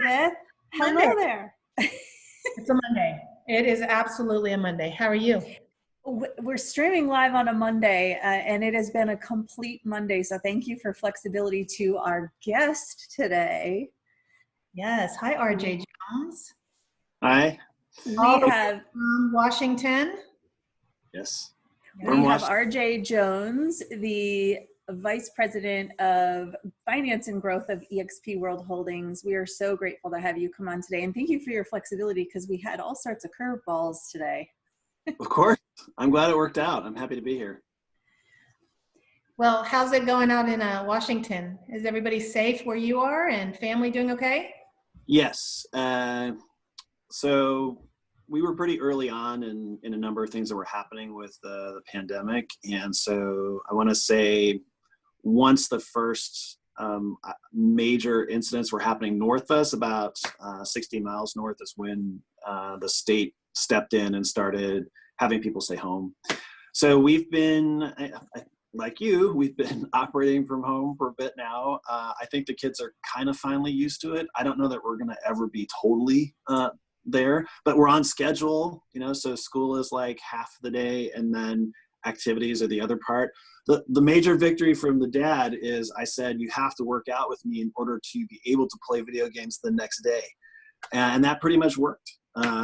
Elizabeth. Monday. Hello there. It's a Monday. It is absolutely a Monday. How are you? We're streaming live on a Monday, and it has been a complete Monday. So thank you for flexibility to our guest today. Yes. Hi, RJ Jones. Hi. We All the way have from Washington. Yes. we have RJ Jones, the Vice President of Finance and Growth of eXp World Holdings. We are so grateful to have you come on today, and thank you for your flexibility because we had all sorts of curveballs today. Of course. I'm glad it worked out. I'm happy to be here. Well, how's it going out in Washington? Is everybody safe where you are and family doing okay? Yes. So we were pretty early on in a number of things that were happening with the pandemic. And so I want to say once the first major incidents were happening north of us, about 60 miles north, is when the state stepped in and started having people stay home. So we've been, like you, we've been operating from home for a bit now. I think the kids are kind of finally used to it. I don't know that we're going to ever be totally there, but we're on schedule, so school is like half the day and then activities are the other part. The major victory from the dad is I said, you have to work out with me in order to be able to play video games the next day. And that pretty much worked.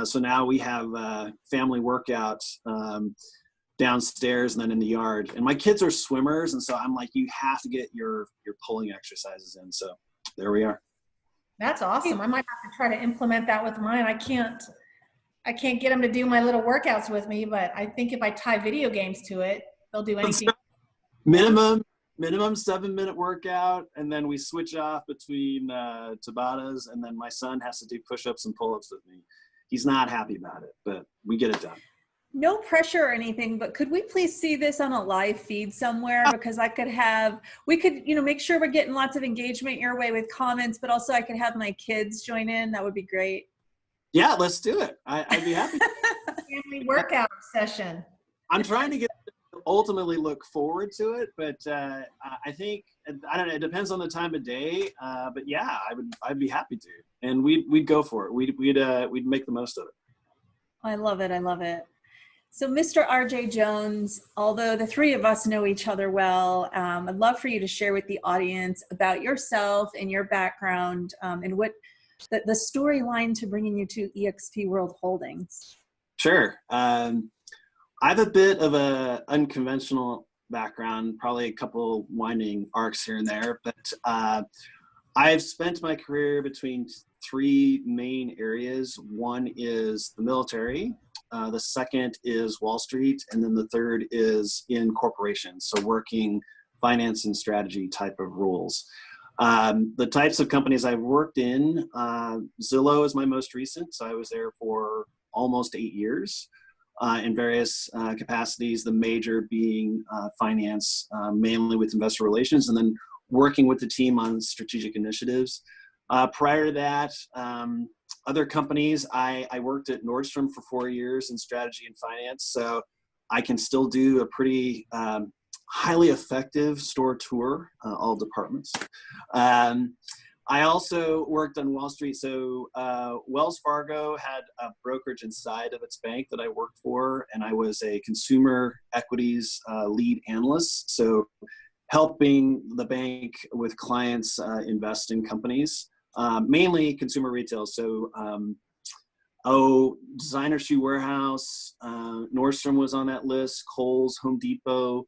So now we have family workouts downstairs and then in the yard. And my kids are swimmers, and so I'm like, you have to get your pulling exercises in. So there we are. That's awesome. I might have to try to implement that with mine. I can't get them to do my little workouts with me, but I think if I tie video games to it, they'll do anything. Minimum 7-minute workout, and then we switch off between Tabatas, and then my son has to do push-ups and pull-ups with me. He's not happy about it, but we get it done. No pressure or anything, but could we please see this on a live feed somewhere? Because we could, make sure we're getting lots of engagement your way with comments, but also I could have my kids join in. That would be great. Yeah, let's do it. I'd be happy. Family workout session. I'm trying to ultimately look forward to it, but I think, I don't know, it depends on the time of day, but yeah, I'd be happy to, and we'd go for it. We'd make the most of it. I love it. So Mr. RJ Jones, although the three of us know each other well, I'd love for you to share with the audience about yourself and your background, and what the storyline to bringing you to eXp World Holdings. Sure. I have a bit of a unconventional background, probably a couple winding arcs here and there, but I've spent my career between three main areas. One is the military, the second is Wall Street, and then the third is in corporations, so working finance and strategy type of roles. The types of companies I've worked in, Zillow is my most recent, so I was there for almost 8 years. In various capacities, the major being finance, mainly with investor relations, and then working with the team on strategic initiatives. Prior to that, other companies, I worked at Nordstrom for 4 years in strategy and finance, so I can still do a pretty highly effective store tour, all departments. I also worked on Wall Street. So Wells Fargo had a brokerage inside of its bank that I worked for, and I was a consumer equities lead analyst. So helping the bank with clients invest in companies, mainly consumer retail. So Designer Shoe Warehouse, Nordstrom was on that list, Kohl's, Home Depot,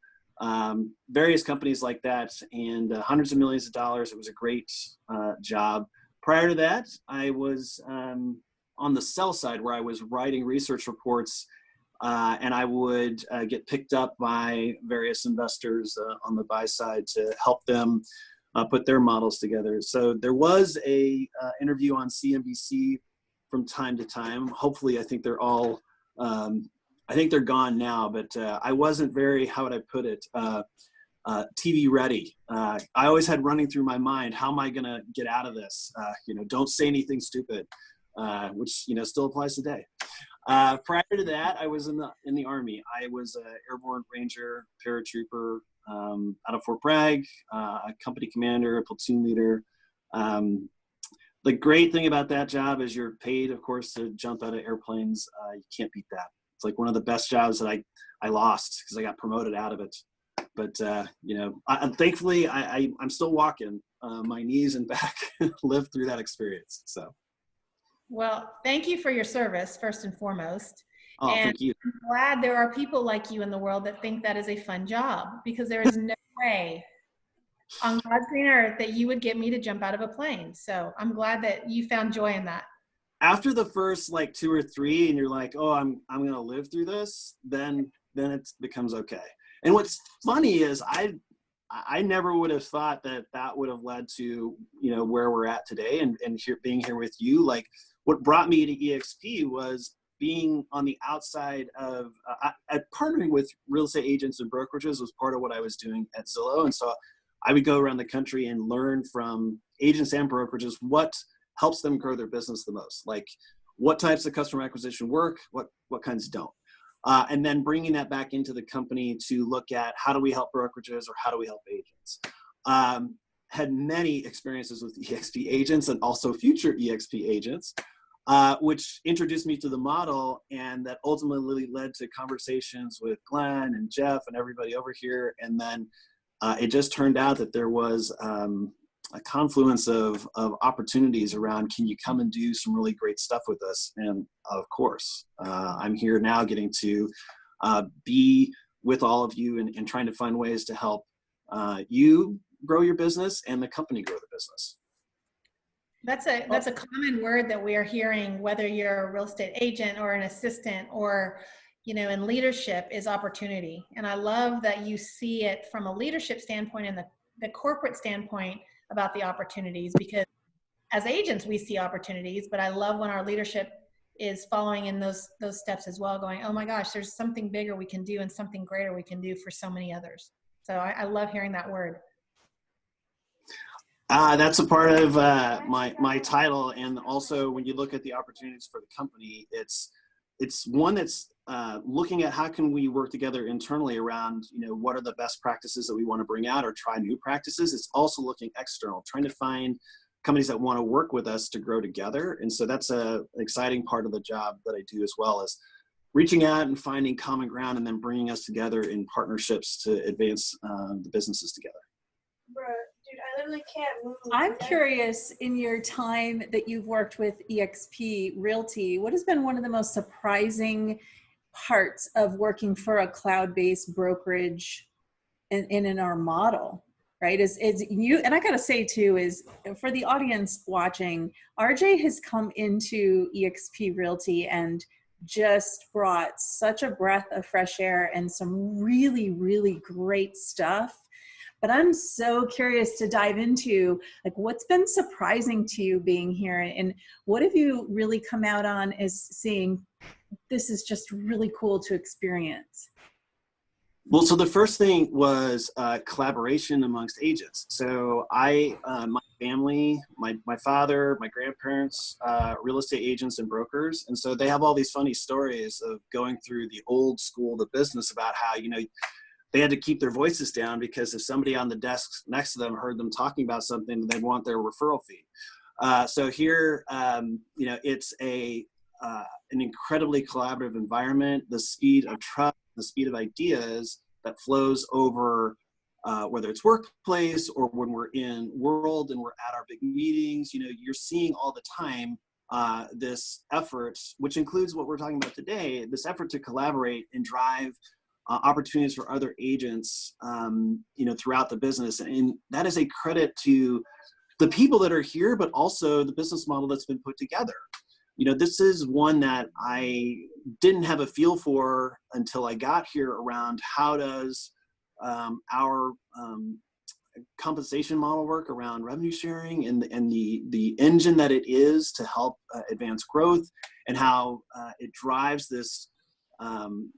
various companies like that, and hundreds of millions of dollars. It was a great job. Prior to that, I was on the sell side, where I was writing research reports, and I would get picked up by various investors on the buy side to help them put their models together. So there was a interview on CNBC from time to time. Hopefully, I think they're all I think they're gone now, but I wasn't very, how would I put it, TV ready. I always had running through my mind, how am I going to get out of this? Don't say anything stupid, which, still applies today. Prior to that, I was in the Army. I was an airborne ranger, paratrooper out of Fort Bragg, a company commander, a platoon leader. The great thing about that job is you're paid, of course, to jump out of airplanes. You can't beat that. It's like one of the best jobs that I lost because I got promoted out of it. But you know, thankfully I'm still walking. My knees and back lived through that experience. So. Well, thank you for your service, first and foremost. Oh, And thank you. I'm glad there are people like you in the world that think that is a fun job, because there is no way on God's green earth that you would get me to jump out of a plane. So I'm glad that you found joy in that. After the first like 2 or 3, and you're like, oh, I'm gonna live through this, then it becomes okay. And what's funny is I never would have thought that would have led to, you know, where we're at today, and being here with you. Like, what brought me to EXP was being on the outside of partnering with real estate agents and brokerages was part of what I was doing at Zillow. And so I would go around the country and learn from agents and brokerages what helps them grow their business the most. Like, what types of customer acquisition work, what kinds don't. And then bringing that back into the company to look at how do we help brokerages or how do we help agents. Had many experiences with EXP agents and also future EXP agents, which introduced me to the model, and that ultimately led to conversations with Glenn and Jeff and everybody over here. And then it just turned out that there was a confluence of opportunities around, can you come and do some really great stuff with us? And of course, I'm here now getting to be with all of you and trying to find ways to help you grow your business and the company grow the business. That's a common word that we are hearing, whether you're a real estate agent or an assistant or, you know, in leadership, is opportunity. And I love that you see it from a leadership standpoint and the corporate standpoint about the opportunities, because as agents, we see opportunities, but I love when our leadership is following in those steps as well, going, oh my gosh, there's something bigger we can do and something greater we can do for so many others. So I love hearing that word. That's a part of my title. And also when you look at the opportunities for the company, it's one that's looking at how can we work together internally around, you know, what are the best practices that we want to bring out or try new practices. It's also looking external, trying to find companies that want to work with us to grow together. And so that's an exciting part of the job that I do, as well as reaching out and finding common ground and then bringing us together in partnerships to advance the businesses together. Dude, I literally can't move. I'm curious, in your time that you've worked with EXP Realty, what has been one of the most surprising parts of working for a cloud-based brokerage in our model, right? Is you, and I gotta say too, is for the audience watching, RJ has come into EXP Realty and just brought such a breath of fresh air and some really, really great stuff. But I'm so curious to dive into, like, what's been surprising to you being here, and what have you really come out on as seeing this is just really cool to experience? Well, so the first thing was collaboration amongst agents. So my family, my father, my grandparents, real estate agents and brokers. And so they have all these funny stories of going through the old school, the business, about how, you know, they had to keep their voices down because if somebody on the desk next to them heard them talking about something, they'd want their referral fee. So here, you know, it's an incredibly collaborative environment. The speed of trust, the speed of ideas that flows over, whether it's workplace or when we're in world and we're at our big meetings, you know, you're seeing all the time this effort, which includes what we're talking about today, this effort to collaborate and drive opportunities for other agents, you know, throughout the business. And that is a credit to the people that are here, but also the business model that's been put together. You know, this is one that I didn't have a feel for until I got here, around how does our compensation model work around revenue sharing and the engine that it is to help advance growth, and how it drives this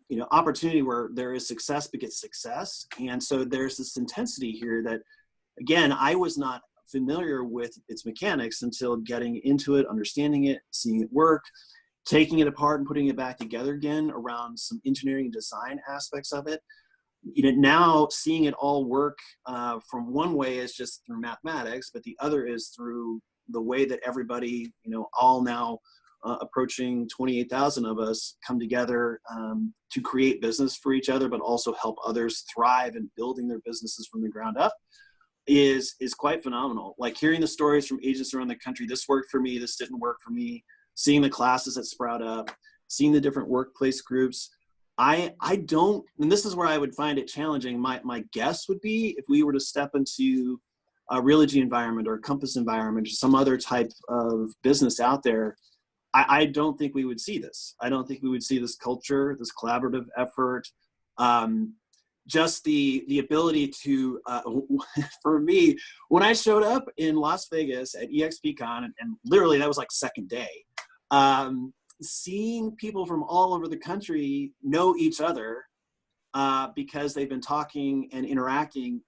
you know, opportunity where there is success begets success. And so there's this intensity here that, again, I was not familiar with its mechanics until getting into it, understanding it, seeing it work, taking it apart and putting it back together again around some engineering and design aspects of it. You know, now seeing it all work from one way is just through mathematics, but the other is through the way that everybody, all now approaching 28,000 of us come together to create business for each other, but also help others thrive in building their businesses from the ground up is quite phenomenal. Like hearing the stories from agents around the country, this worked for me, this didn't work for me, seeing the classes that sprout up, seeing the different workplace groups. I don't, and this is where I would find it challenging. My guess would be if we were to step into a Realogy environment or a Compass environment or some other type of business out there, I don't think we would see this. I don't think we would see this culture, this collaborative effort, just the ability to, for me, when I showed up in Las Vegas at EXPCon, and literally that was like second day, seeing people from all over the country know each other because they've been talking and interacting,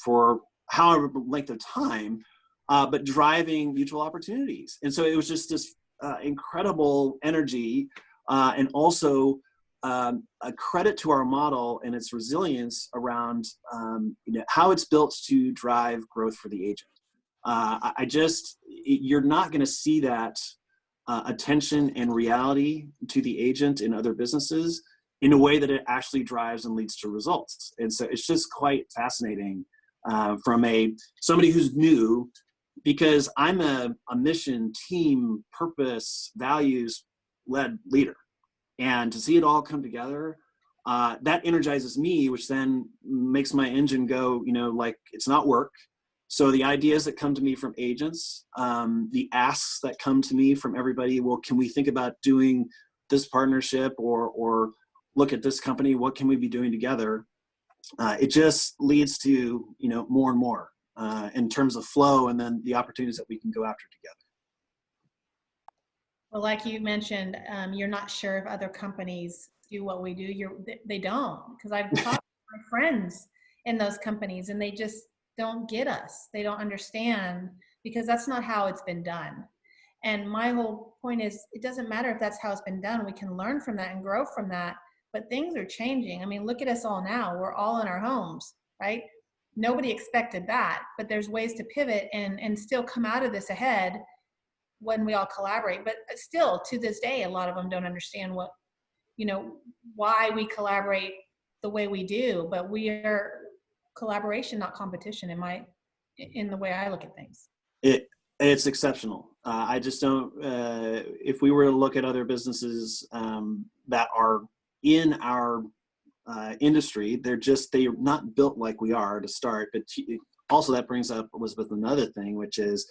for however length of time, but driving mutual opportunities. And so it was just this incredible energy and also a credit to our model and its resilience around how it's built to drive growth for the agent. You're not going to see that attention and reality to the agent in other businesses in a way that it actually drives and leads to results. And so it's just quite fascinating from somebody who's new, because I'm a mission, team, purpose, values led leader. And to see it all come together, that energizes me, which then makes my engine go, like it's not work. So the ideas that come to me from agents, the asks that come to me from everybody, well, can we think about doing this partnership or look at this company? What can we be doing together? It just leads to, more and more in terms of flow and then the opportunities that we can go after together. Well, like you mentioned, you're not sure if other companies do what we do. They don't, because I've talked to my friends in those companies and they just don't get us. They don't understand because that's not how it's been done. And my whole point is it doesn't matter if that's how it's been done. We can learn from that and grow from that, but things are changing. I mean, look at us all now. We're all in our homes, right? Nobody expected that, but there's ways to pivot and still come out of this ahead when we all collaborate. But still, to this day, a lot of them don't understand why we collaborate the way we do. But we are collaboration, not competition, in the way I look at things. It's exceptional. I just don't, if we were to look at other businesses that are in our industry, they're not built like we are to start. But also that brings up, Elizabeth, another thing, which is,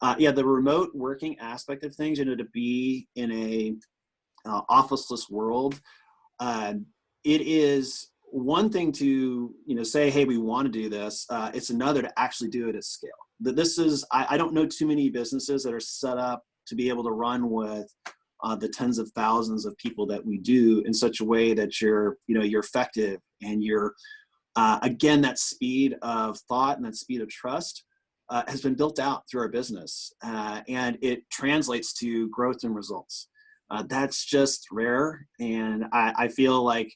the remote working aspect of things, to be in a officeless world, it is one thing to, say, hey, we want to do this. It's another to actually do it at scale. I don't know too many businesses that are set up to be able to run with the tens of thousands of people that we do in such a way that you're effective and you're, again, that speed of thought and that speed of trust has been built out through our business, and it translates to growth and results. That's just rare, and I feel like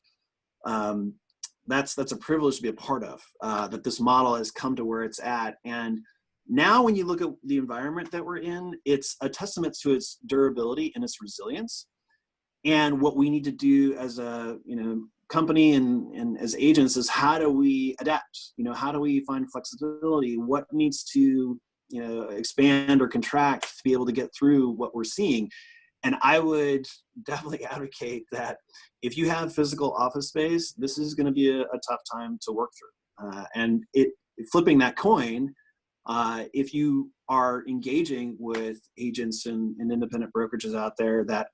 that's a privilege to be a part of, that this model has come to where it's at. And now when you look at the environment that we're in, it's a testament to its durability and its resilience. And what we need to do as a company and as agents is, how do we adapt? How do we find flexibility? What needs to expand or contract to be able to get through what we're seeing? And I would definitely advocate that if you have physical office space, this is going to be a tough time to work through. And flipping that coin, if you are engaging with agents and independent brokerages out there that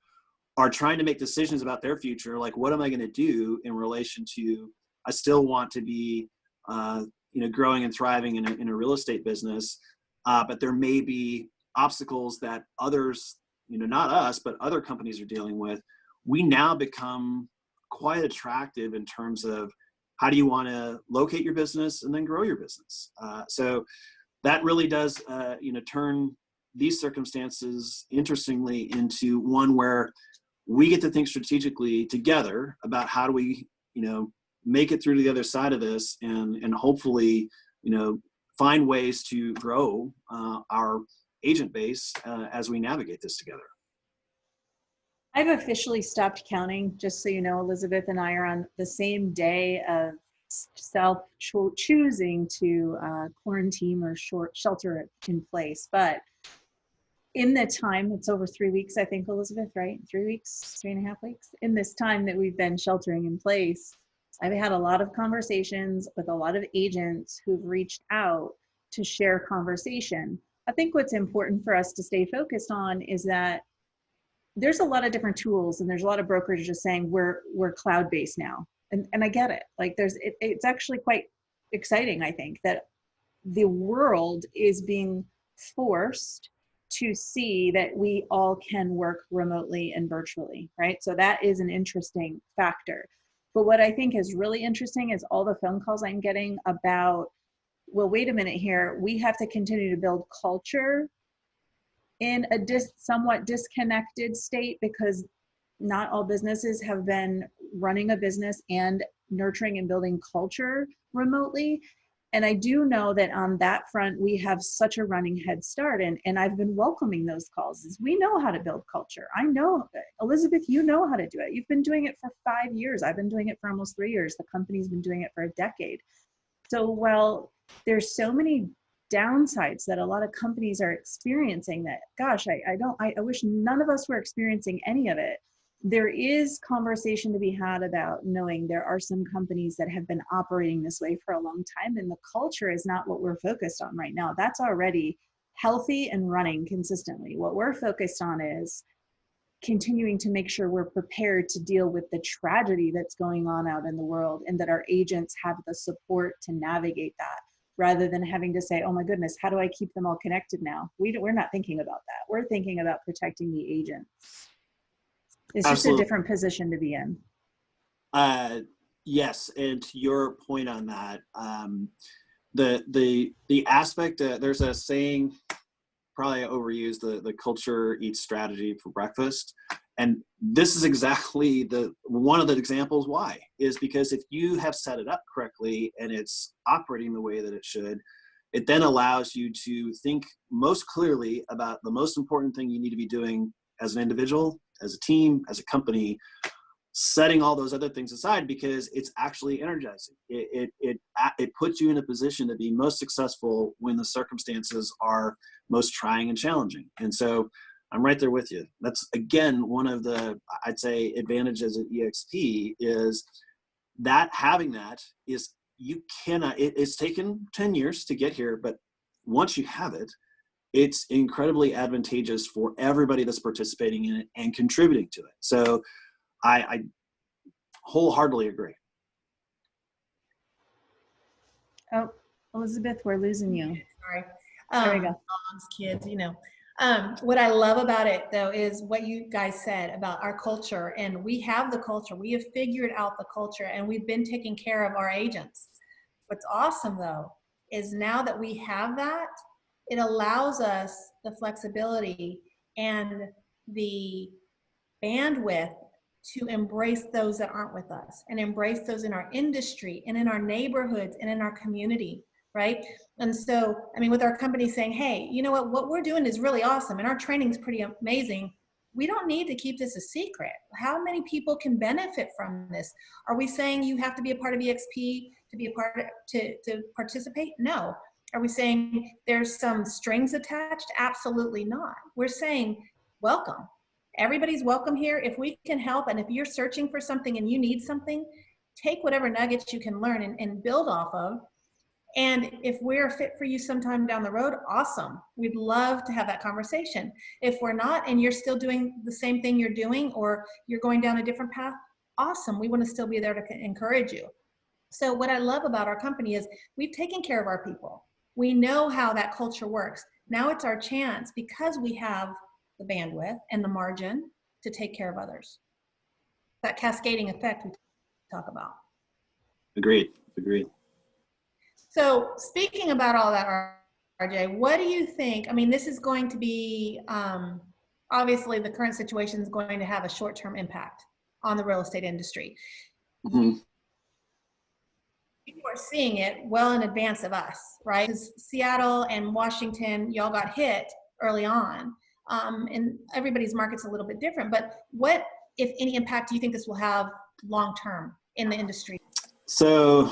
are trying to make decisions about their future, like, what am I going to do in relation to, I still want to be, growing and thriving in a real estate business, but there may be obstacles that others, not us, but other companies are dealing with. We now become quite attractive in terms of how do you want to locate your business and then grow your business. So that really does, turn these circumstances, interestingly, into one where we get to think strategically together about how do we, make it through to the other side of this and hopefully, find ways to grow our agent base as we navigate this together. I've officially stopped counting, just so you know. Elizabeth and I are on the same day of choosing to quarantine or shelter in place. But in the time, it's over 3 weeks, I think, Elizabeth, right? 3 weeks, 3.5 weeks. In this time that we've been sheltering in place, I've had a lot of conversations with a lot of agents who've reached out to share conversation. I think what's important for us to stay focused on is that there's a lot of different tools, and there's a lot of brokers just saying we're cloud-based now. And I get it. Like it's actually quite exciting, I think, that the world is being forced to see that we all can work remotely and virtually, right? So that is an interesting factor. But what I think is really interesting is all the phone calls I'm getting about, well, wait a minute here, we have to continue to build culture in a somewhat disconnected state, because not all businesses have been running a business and nurturing and building culture remotely. And I do know that on that front, we have such a running head start. And I've been welcoming those calls. Is we know how to build culture. I know, Elizabeth, you know how to do it. You've been doing it for 5 years. I've been doing it for almost 3 years. The company's been doing it for a decade. So while there's so many downsides that a lot of companies are experiencing, that, gosh, I wish none of us were experiencing any of it. There is conversation to be had about knowing there are some companies that have been operating this way for a long time, and the culture is not what we're focused on right now. That's already healthy and running consistently. What we're focused on is continuing to make sure we're prepared to deal with the tragedy that's going on out in the world, and that our agents have the support to navigate that, rather than having to say, oh my goodness, how do I keep them all connected now? We're not thinking about that. We're thinking about protecting the agents. It's just a different position to be in. Yes, and to your point on that, the aspect, there's a saying, probably overused, the culture eats strategy for breakfast. And this is exactly one of the examples why, is because if you have set it up correctly and it's operating the way that it should, it then allows you to think most clearly about the most important thing you need to be doing as an individual, as a team, as a company, setting all those other things aside, because it's actually energizing. It puts you in a position to be most successful when the circumstances are most trying and challenging. And so I'm right there with you. That's, again, one of the, I'd say, advantages of EXP is that having that is, you cannot, it's taken 10 years to get here, but once you have it, it's incredibly advantageous for everybody that's participating in it and contributing to it. So I wholeheartedly agree. Oh, Elizabeth, we're losing you. Sorry. There we go. Dogs, kids, you know. What I love about it, though, is what you guys said about our culture. And we have the culture. We have figured out the culture, and we've been taking care of our agents. What's awesome, though, is now that we have that, it allows us the flexibility and the bandwidth to embrace those that aren't with us, and embrace those in our industry and in our neighborhoods and in our community, right? And so, I mean, with our company saying, hey, you know what we're doing is really awesome and our training's pretty amazing. We don't need to keep this a secret. How many people can benefit from this? Are we saying you have to be a part of EXP to be a part of, to participate? No. Are we saying there's some strings attached? Absolutely not. We're saying welcome. Everybody's welcome here. If we can help, and if you're searching for something and you need something, take whatever nuggets you can learn and build off of. And if we're a fit for you sometime down the road, awesome. We'd love to have that conversation. If we're not, and you're still doing the same thing you're doing, or you're going down a different path, awesome. We want to still be there to encourage you. So what I love about our company is we've taken care of our people. We know how that culture works. Now it's our chance, because we have the bandwidth and the margin, to take care of others. That cascading effect we talk about. Agreed. So speaking about all that, RJ, what do you think? I mean, this is going to be, obviously the current situation is going to have a short-term impact on the real estate industry. Mm-hmm. people are seeing it well in advance of us, right? Because Seattle and Washington, y'all got hit early on. And everybody's market's a little bit different, but what, if any, impact do you think this will have long-term in the industry? So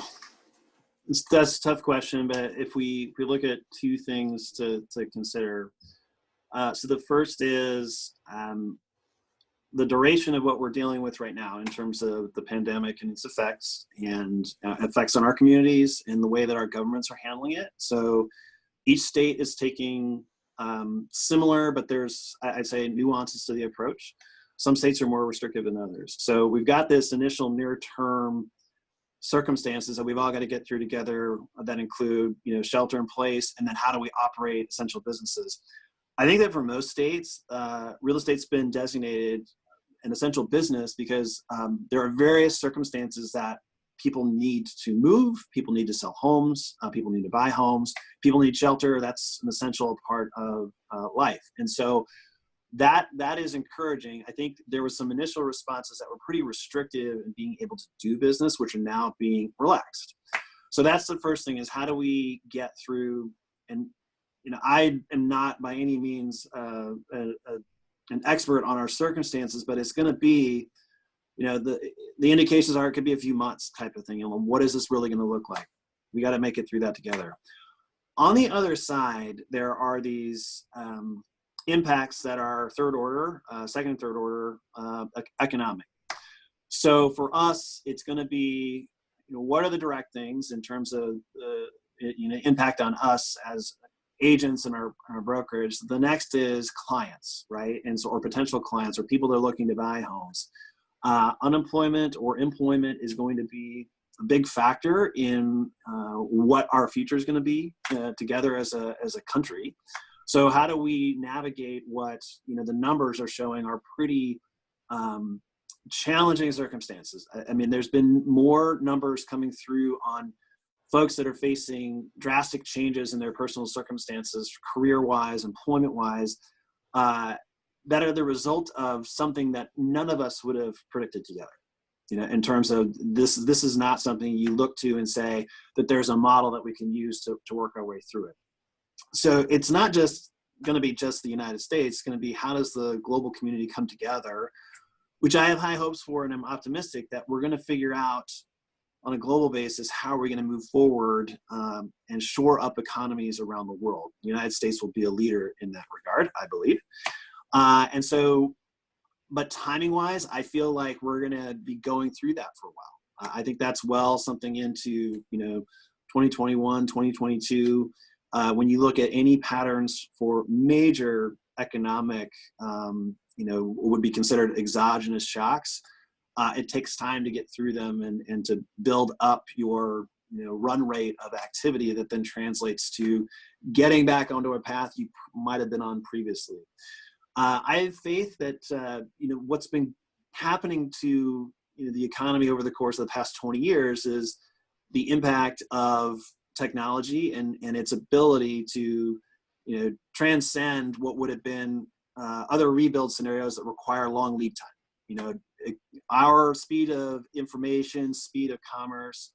that's a tough question, but if we look at two things to consider. So the first is the duration of what we're dealing with right now in terms of the pandemic and its effects and effects on our communities and the way that our governments are handling it. So each state is taking similar, but there's, I'd say, nuances to the approach. Some states are more restrictive than others. So we've got this initial near-term circumstances that we've all got to get through together that include, shelter in place, and then how do we operate essential businesses. I think that for most states, real estate's been designated an essential business because there are various circumstances that people need to move, people need to sell homes, people need to buy homes, people need shelter. That's an essential part of life. And so that is encouraging. I think there was some initial responses that were pretty restrictive in being able to do business, which are now being relaxed. So that's the first thing, is how do we get through, and I am not by any means an expert on our circumstances, but it's going to be, the indications are it could be a few months type of thing. What is this really going to look like? We got to make it through that together. On the other side, there are these impacts that are second and third order economic. So for us, it's going to be, what are the direct things in terms of impact on us as agents and our brokerage. The next is clients, right? And so, or potential clients, or people that are looking to buy homes. Unemployment or employment is going to be a big factor in what our future is going to be together as a country. So how do we navigate what the numbers are showing are pretty challenging circumstances? I mean, there's been more numbers coming through on folks that are facing drastic changes in their personal circumstances, career-wise, employment-wise, that are the result of something that none of us would have predicted together. In terms of this is not something you look to and say that there's a model that we can use to work our way through it. So it's not just going to be just the United States. It's going to be, how does the global community come together, which I have high hopes for, and I'm optimistic that we're going to figure out on a global basis how are we going to move forward and shore up economies around the world. The United States will be a leader in that regard, I believe. And so, but timing-wise, I feel like we're going to be going through that for a while. I think that's something into 2021, 2022. When you look at any patterns for major economic, what would be considered exogenous shocks, it takes time to get through them and to build up your run rate of activity that then translates to getting back onto a path you might have been on previously. I have faith that what's been happening to the economy over the course of the past 20 years is the impact of technology and its ability to transcend what would have been other rebuild scenarios that require long lead time. Our speed of information, speed of commerce,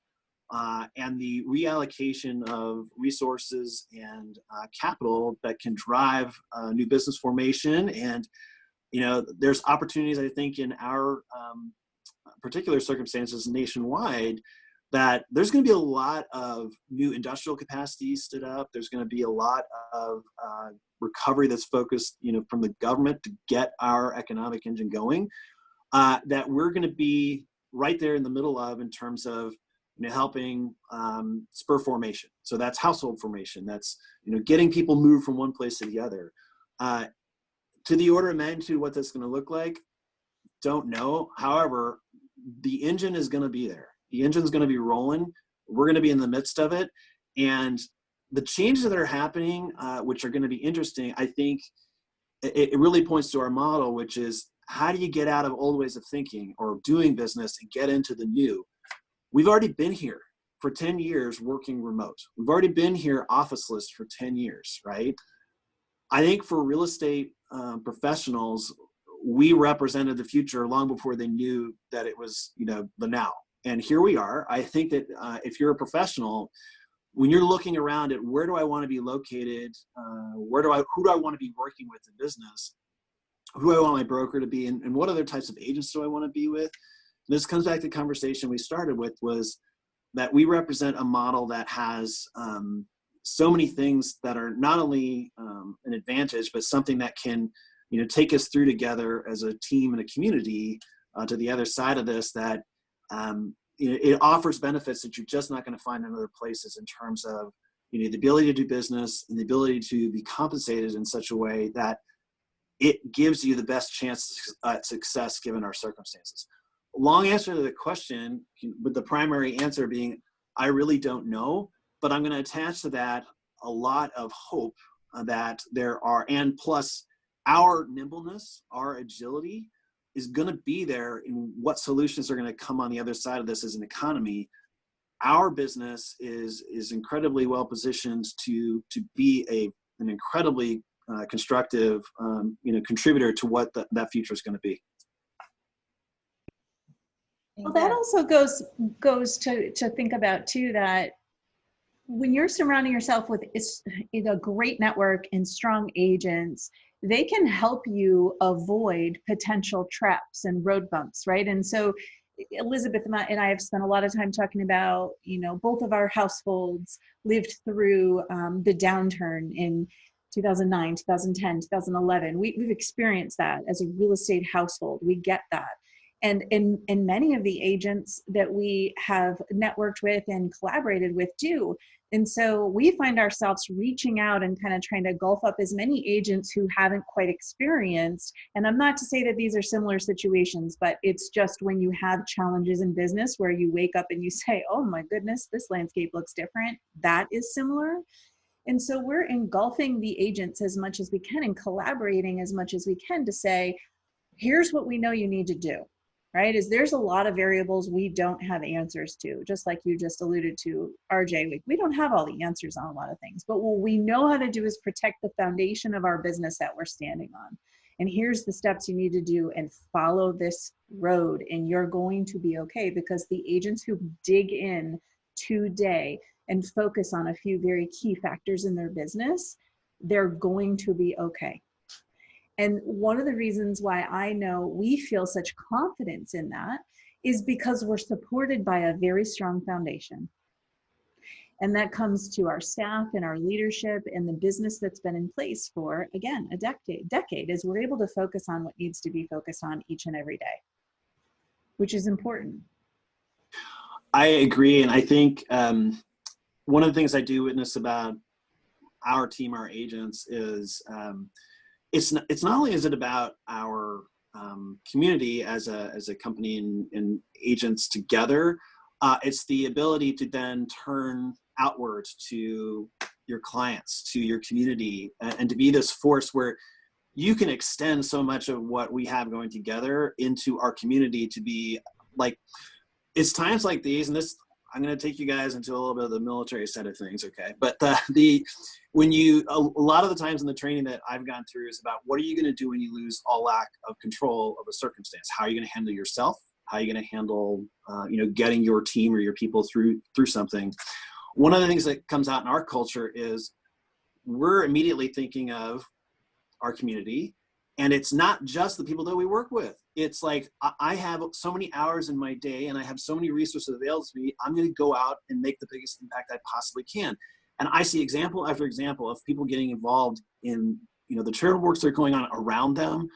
and the reallocation of resources and capital that can drive new business formation. And there's opportunities, I think, in our particular circumstances nationwide, that there's going to be a lot of new industrial capacity stood up. There's going to be a lot of recovery that's focused, from the government to get our economic engine going, that we're going to be right there in the middle of in terms of helping spur formation. So that's household formation. That's getting people moved from one place to the other. To the order of magnitude, what that's going to look like, don't know. However, the engine is going to be there. The engine's going to be rolling. We're going to be in the midst of it. And the changes that are happening, which are going to be interesting, I think it really points to our model, which is, how do you get out of old ways of thinking or doing business and get into the new? We've already been here for 10 years working remote. We've already been here officeless for 10 years, right? I think for real estate professionals, we represented the future long before they knew that it was, the now. And here we are. I think that if you're a professional, when you're looking around at where do I want to be located, who do I want to be working with in business, who do I want my broker to be, and what other types of agents do I want to be with? This comes back to the conversation we started with, was that we represent a model that has so many things that are not only an advantage, but something that can, take us through together as a team and a community to the other side of this, that it offers benefits that you're just not going to find in other places, in terms of the ability to do business and the ability to be compensated in such a way that it gives you the best chance at success given our circumstances. Long answer to the question, with the primary answer being, I really don't know, but I'm going to attach to that a lot of hope that there are, and plus our nimbleness, our agility is going to be there in what solutions are going to come on the other side of this as an economy. Our business is incredibly well positioned to be an incredibly constructive contributor to what that future is going to be. Well, that also goes to think about too, that when you're surrounding yourself with a great network and strong agents, they can help you avoid potential traps and road bumps, right? And so Elizabeth and I have spent a lot of time talking about, both of our households lived through the downturn in 2009, 2010, 2011. We've experienced that as a real estate household. We get that. And many of the agents that we have networked with and collaborated with do. And so we find ourselves reaching out and kind of trying to gulf up as many agents who haven't quite experienced. And I'm not to say that these are similar situations, but it's just when you have challenges in business where you wake up and you say, oh my goodness, this landscape looks different. That is similar. And so we're engulfing the agents as much as we can and collaborating as much as we can to say, here's what we know you need to do. Right? There's a lot of variables we don't have answers to, just like you just alluded to, RJ. We don't have all the answers on a lot of things, but what we know how to do is protect the foundation of our business that we're standing on. And here's the steps you need to do, and follow this road, and you're going to be okay, because the agents who dig in today and focus on a few very key factors in their business, they're going to be okay. And one of the reasons why I know we feel such confidence in that is because we're supported by a very strong foundation. And that comes to our staff and our leadership and the business that's been in place for, again, a decade, as we're able to focus on what needs to be focused on each and every day, which is important. I agree. And I think one of the things I do witness about our team, our agents, is it's not only is it about our community as a company and agents together, it's the ability to then turn outwards to your clients, to your community, and to be this force where you can extend so much of what we have going together into our community, to be like, it's times like these, and this, I'm going to take you guys into a little bit of the military side of things, okay? But when you, a lot of the times in the training that I've gone through is about, what are you going to do when you lose all lack of control of a circumstance? How are you going to handle yourself? How are you going to handle, getting your team or your people through something? One of the things that comes out in our culture is we're immediately thinking of our community, and it's not just the people that we work with. It's like, I have so many hours in my day and I have so many resources available to me. I'm going to go out and make the biggest impact I possibly can. And I see example after example of people getting involved in, the charitable works that are going on around them,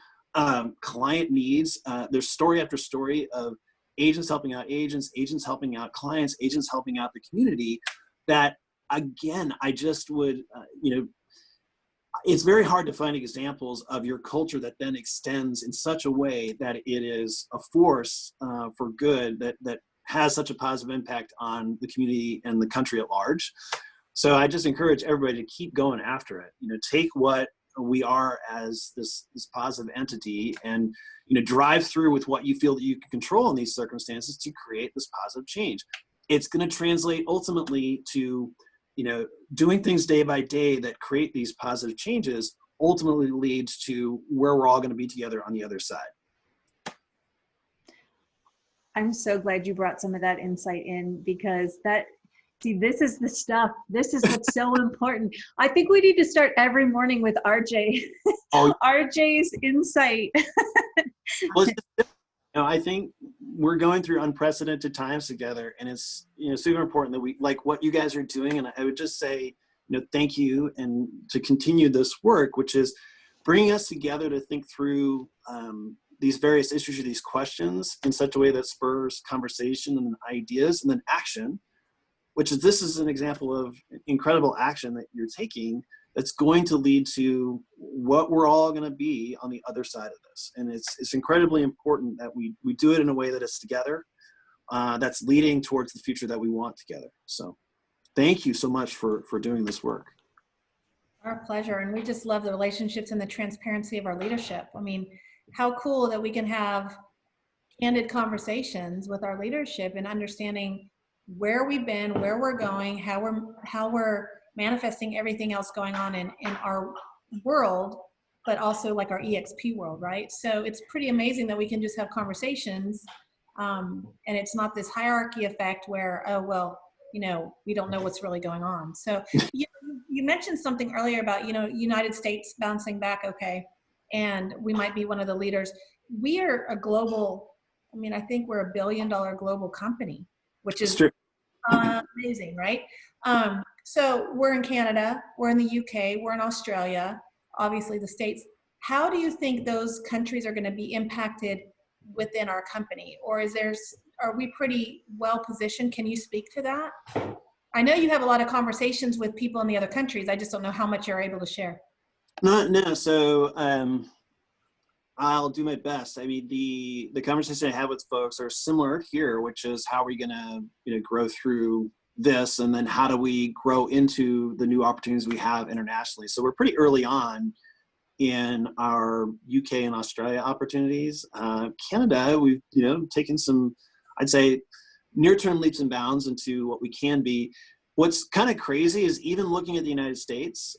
client needs. There's story after story of agents helping out agents, agents helping out clients, agents helping out the community. That, again, I just would, it's very hard to find examples of your culture that then extends in such a way that it is a force for good, that has such a positive impact on the community and the country at large. So I just encourage everybody to keep going after it. Take what we are as this positive entity and, drive through with what you feel that you can control in these circumstances to create this positive change. It's going to translate ultimately to, doing things day by day that create these positive changes, ultimately leads to where we're all going to be together on the other side. I'm so glad you brought some of that insight in, because see, this is the stuff. This is what's so important. I think we need to start every morning with RJ. Oh, RJ's insight. well, I think we're going through unprecedented times together, and it's super important that we, like what you guys are doing. And I would just say, thank you, and to continue this work, which is bringing us together to think through these various issues or these questions in such a way that spurs conversation and ideas and then action, which is, this is an example of incredible action that you're taking that's going to lead to what we're all going to be on the other side of this. And it's incredibly important that we do it in a way that is together, that's leading towards the future that we want together. So thank you so much for doing this work. Our pleasure. And we just love the relationships and the transparency of our leadership. I mean, how cool that we can have candid conversations with our leadership and understanding where we've been, where we're going, how we're manifesting everything else going on in our world, but also like our EXP world, right? So it's pretty amazing that we can just have conversations, and it's not this hierarchy effect where, oh, well, we don't know what's really going on. So you mentioned something earlier about, United States bouncing back okay, and we might be one of the leaders. We are a global, I think we're $1 billion global company, which is amazing, right? So we're in Canada, we're in the UK, we're in Australia, obviously the States. How do you think those countries are going to be impacted within our company? Or are we pretty well positioned? Can you speak to that? I know you have a lot of conversations with people in the other countries. I just don't know how much you're able to share. No. So I'll do my best. I mean, the conversation I have with folks are similar here, which is how are we going to grow through this, and then how do we grow into the new opportunities we have internationally. So we're pretty early on in our UK and Australia opportunities. Canada, we've taken some, I'd say, near-term leaps and bounds into what we can be. What's kind of crazy is, even looking at the United States,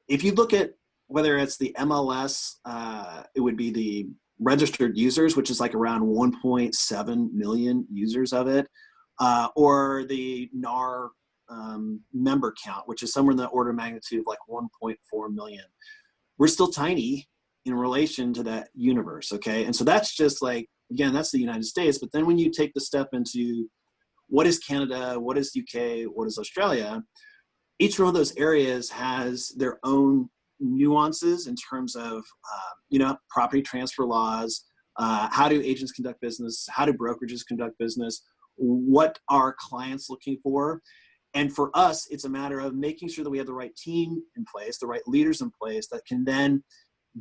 if you look at whether it's the MLS, it would be the registered users, which is like around 1.7 million users of it, or the NAR member count, which is somewhere in the order of magnitude of like 1.4 million. We're still tiny in relation to that universe, okay? And so that's just like, again, that's the United States. But then when you take the step into what is Canada, what is UK, what is Australia, each one of those areas has their own nuances in terms of, property transfer laws, how do agents conduct business, how do brokerages conduct business, what are clients looking for. And for us, it's a matter of making sure that we have the right team in place, the right leaders in place that can then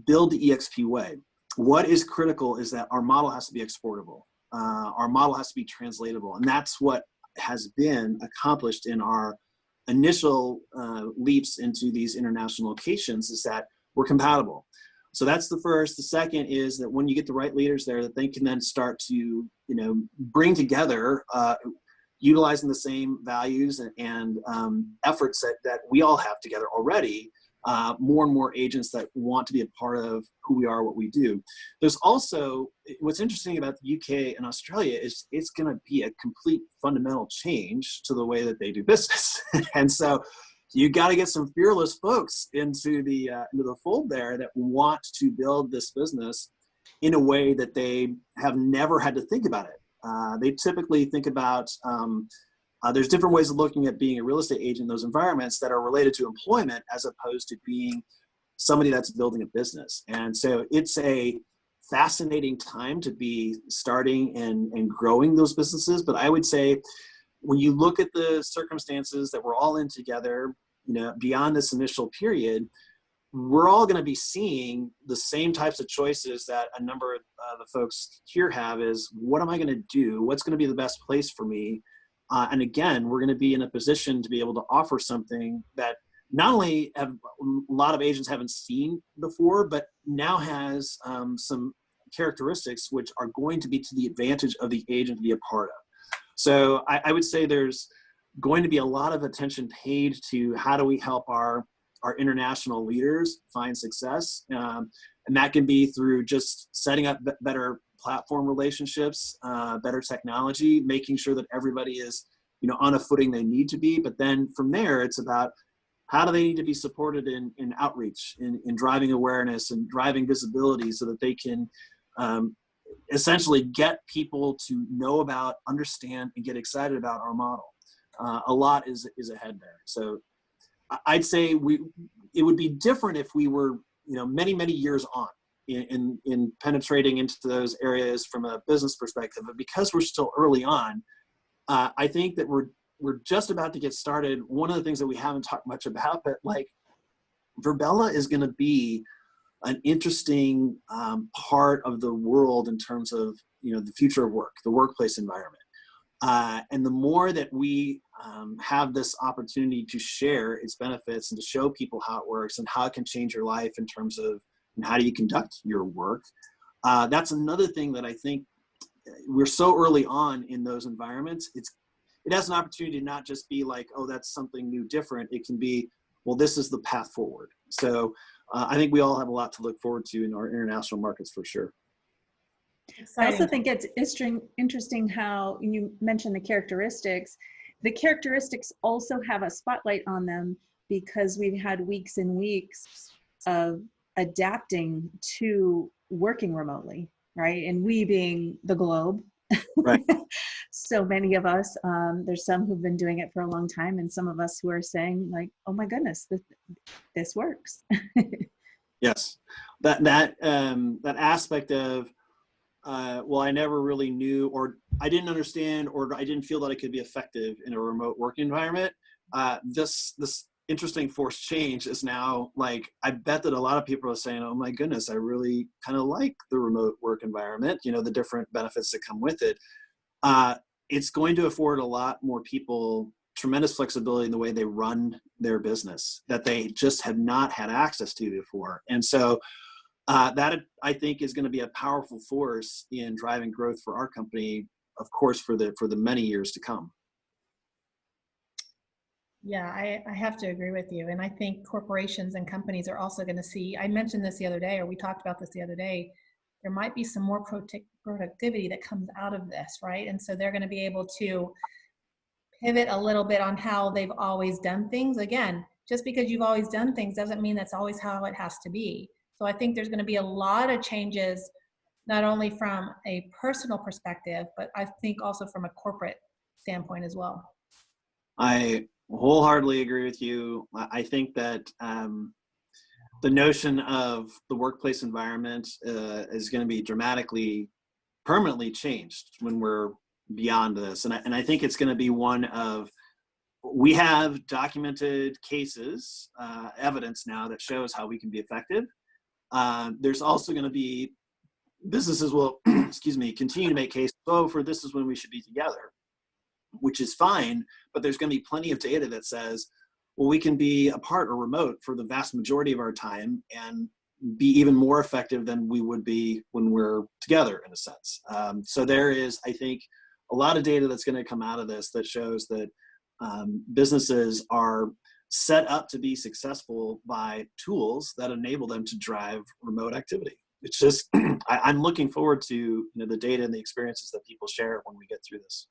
build the EXP way. What is critical is that our model has to be exportable. Our model has to be translatable. And that's what has been accomplished in our initial leaps into these international locations, is that we're compatible. So that's the first. The second is that when you get the right leaders there, that they can then start to, bring together, utilizing the same values and efforts that we all have together already, more and more agents that want to be a part of who we are, what we do. There's also, what's interesting about the UK and Australia is it's going to be a complete fundamental change to the way that they do business. And so you got to get some fearless folks into the fold there that want to build this business in a way that they have never had to think about it. They typically think about, there's different ways of looking at being a real estate agent in those environments that are related to employment, as opposed to being somebody that's building a business. And so it's a fascinating time to be starting and growing those businesses. But I would say, when you look at the circumstances that we're all in together, beyond this initial period, we're all going to be seeing the same types of choices that a number of the folks here have, is what am I going to do? What's going to be the best place for me? And again, we're going to be in a position to be able to offer something that not only have a lot of agents haven't seen before, but now has some characteristics which are going to be to the advantage of the agent to be a part of. So I would say there's going to be a lot of attention paid to how do we help our international leaders find success. And that can be through just setting up better platform relationships, better technology, making sure that everybody is, on a footing they need to be. But then from there, it's about how do they need to be supported in outreach, in driving awareness and driving visibility so that they can essentially get people to know about, understand, and get excited about our model. A lot is ahead there. So I'd say it would be different if we were, many, many years on in penetrating into those areas from a business perspective. But because we're still early on, I think that we're just about to get started. One of the things that we haven't talked much about, but like Virbela is going to be an interesting part of the world in terms of, the future of work, the workplace environment. And the more that we have this opportunity to share its benefits and to show people how it works and how it can change your life in terms of how do you conduct your work, that's another thing that I think we're so early on in those environments. It has an opportunity to not just be like, oh, that's something new, different. It can be, well, this is the path forward. So I think we all have a lot to look forward to in our international markets for sure. I also think it's interesting how you mentioned the characteristics. The characteristics also have a spotlight on them because we've had weeks and weeks of adapting to working remotely, right? And we being the globe. Right. So many of us, there's some who've been doing it for a long time, and some of us who are saying like, oh my goodness, this works. Yes. That aspect of, well, I never really knew, or I didn't understand, or I didn't feel that I could be effective in a remote work environment. This interesting forced change is now like, I bet that a lot of people are saying, oh my goodness, I really kind of like the remote work environment, the different benefits that come with it. It's going to afford a lot more people tremendous flexibility in the way they run their business that they just have not had access to before. And so that I think is going to be a powerful force in driving growth for our company, of course, for the many years to come. Yeah, I have to agree with you. And I think corporations and companies are also going to see, I mentioned this the other day, or we talked about this the other day, there might be some more productivity that comes out of this, right? And so they're going to be able to pivot a little bit on how they've always done things. Again, just because you've always done things doesn't mean that's always how it has to be. So I think there's going to be a lot of changes, not only from a personal perspective, but I think also from a corporate standpoint as well. I wholeheartedly agree with you. I think that the notion of the workplace environment is going to be dramatically, permanently changed when we're beyond this. And I think it's going to be one of, we have documented cases, evidence now that shows how we can be effective. There's also going to be, businesses will, continue to make cases, for this is when we should be together, which is fine, but there's going to be plenty of data that says, well, we can be apart or remote for the vast majority of our time and be even more effective than we would be when we're together, in a sense. So there is, I think, a lot of data that's going to come out of this that shows that businesses are set up to be successful by tools that enable them to drive remote activity. It's just, I'm looking forward to the data and the experiences that people share when we get through this.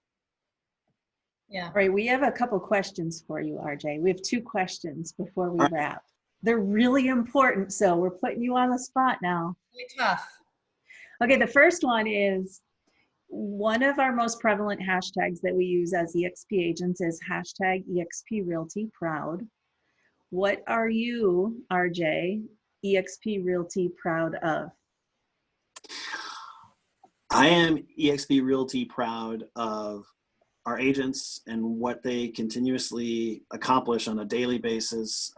Yeah. All right. We have a couple questions for you, RJ. We have 2 questions before we wrap. They're really important, so we're putting you on the spot now. Really tough. Okay. The first one is, one of our most prevalent hashtags that we use as EXP agents is hashtag EXP Realty Proud. What are you, RJ, EXP Realty proud of? I am EXP Realty proud of our agents and what they continuously accomplish on a daily basis,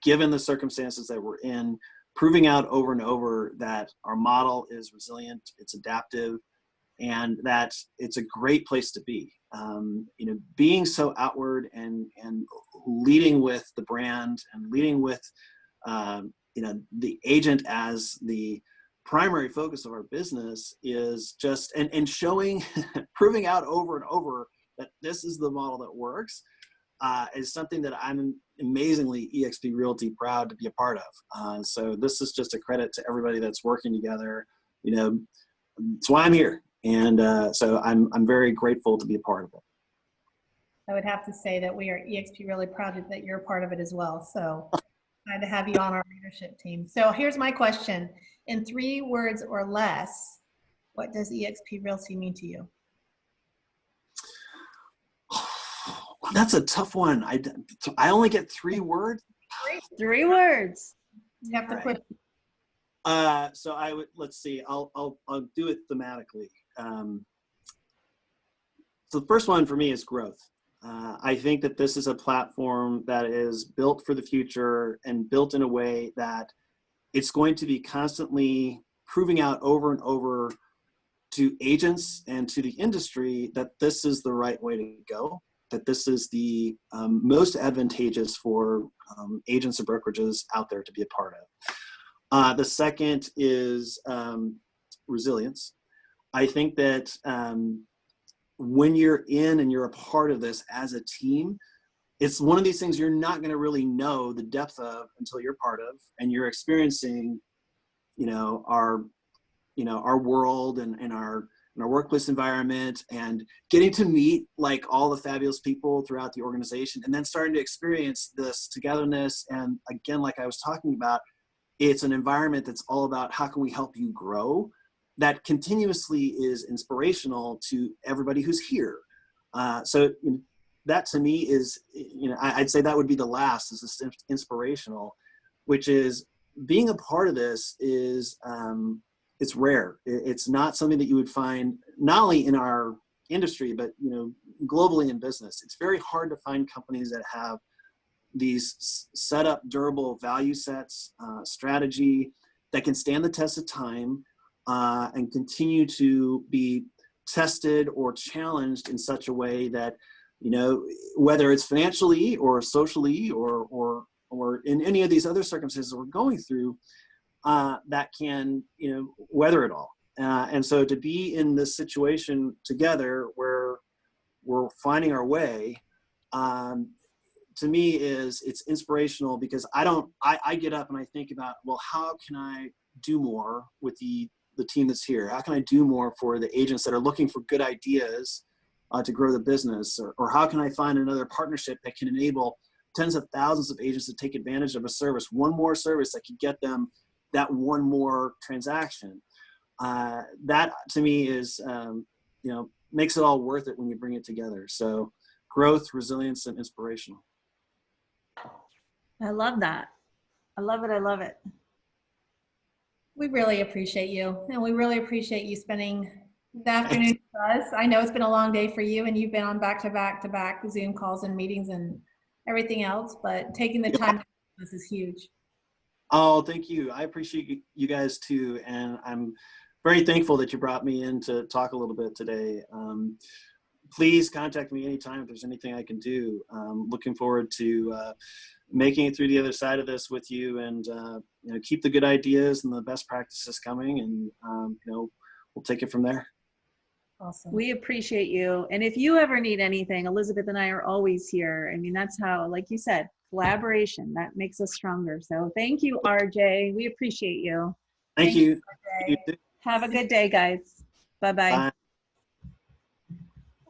given the circumstances that we're in, proving out over and over that our model is resilient, it's adaptive, and that it's a great place to be. Being so outward and leading with the brand and leading with the agent as the primary focus of our business is just, and showing, proving out over and over that this is the model that works, is something that I'm amazingly EXP Realty proud to be a part of. So this is just a credit to everybody that's working together. it's why I'm here. And so I'm very grateful to be a part of it. I would have to say that we are at EXP really proud that you're a part of it as well. So glad to have you on our leadership team. So here's my question. In 3 words or less, what does EXP Realty mean to you? That's a tough one. I only get 3 words. 3 words. You have to put. So I would, let's see, I'll do it thematically. So the first one for me is growth. I think that this is a platform that is built for the future and built in a way that it's going to be constantly proving out over and over to agents and to the industry that this is the right way to go, that this is the most advantageous for agents and brokerages out there to be a part of. The second is resilience. I think that when you're in and you're a part of this as a team, it's one of these things you're not going to really know the depth of until you're part of, and you're experiencing, our world and our workplace environment, and getting to meet like all the fabulous people throughout the organization, and then starting to experience this togetherness. And again, like I was talking about, it's an environment that's all about how can we help you grow, that continuously is inspirational to everybody who's here. So that to me is, I'd say that would be the last, is this inspirational, which is being a part of this is, it's rare. It's not something that you would find not only in our industry, but globally in business. It's very hard to find companies that have these set up durable value sets, strategy that can stand the test of time, and continue to be tested or challenged in such a way that, whether it's financially or socially or in any of these other circumstances we're going through, that can, weather it all. And so to be in this situation together where we're finding our way, to me it's inspirational, because I get up and I think about, well, how can I do more with the team that's here? How can I do more for the agents that are looking for good ideas to grow the business? Or how can I find another partnership that can enable tens of thousands of agents to take advantage of a service, one more service that could get them that one more transaction? That to me is, makes it all worth it when you bring it together. So growth, resilience, and inspirational. I love that. I love it. I love it. We really appreciate you, and we really appreciate you spending the afternoon with us. I know it's been a long day for you, and you've been on back-to-back Zoom calls and meetings and everything else, but taking the time to do this is huge. Oh, thank you. I appreciate you guys too, and I'm very thankful that you brought me in to talk a little bit today. Please contact me anytime if there's anything I can do. Looking forward to making it through the other side of this with you, and keep the good ideas and the best practices coming, and we'll take it from there. Awesome. We appreciate you. And if you ever need anything, Elizabeth and I are always here. I mean, that's how, like you said, collaboration, that makes us stronger. So thank you, RJ. We appreciate you. Thank you. Have a good day, guys. Bye-bye. Bye.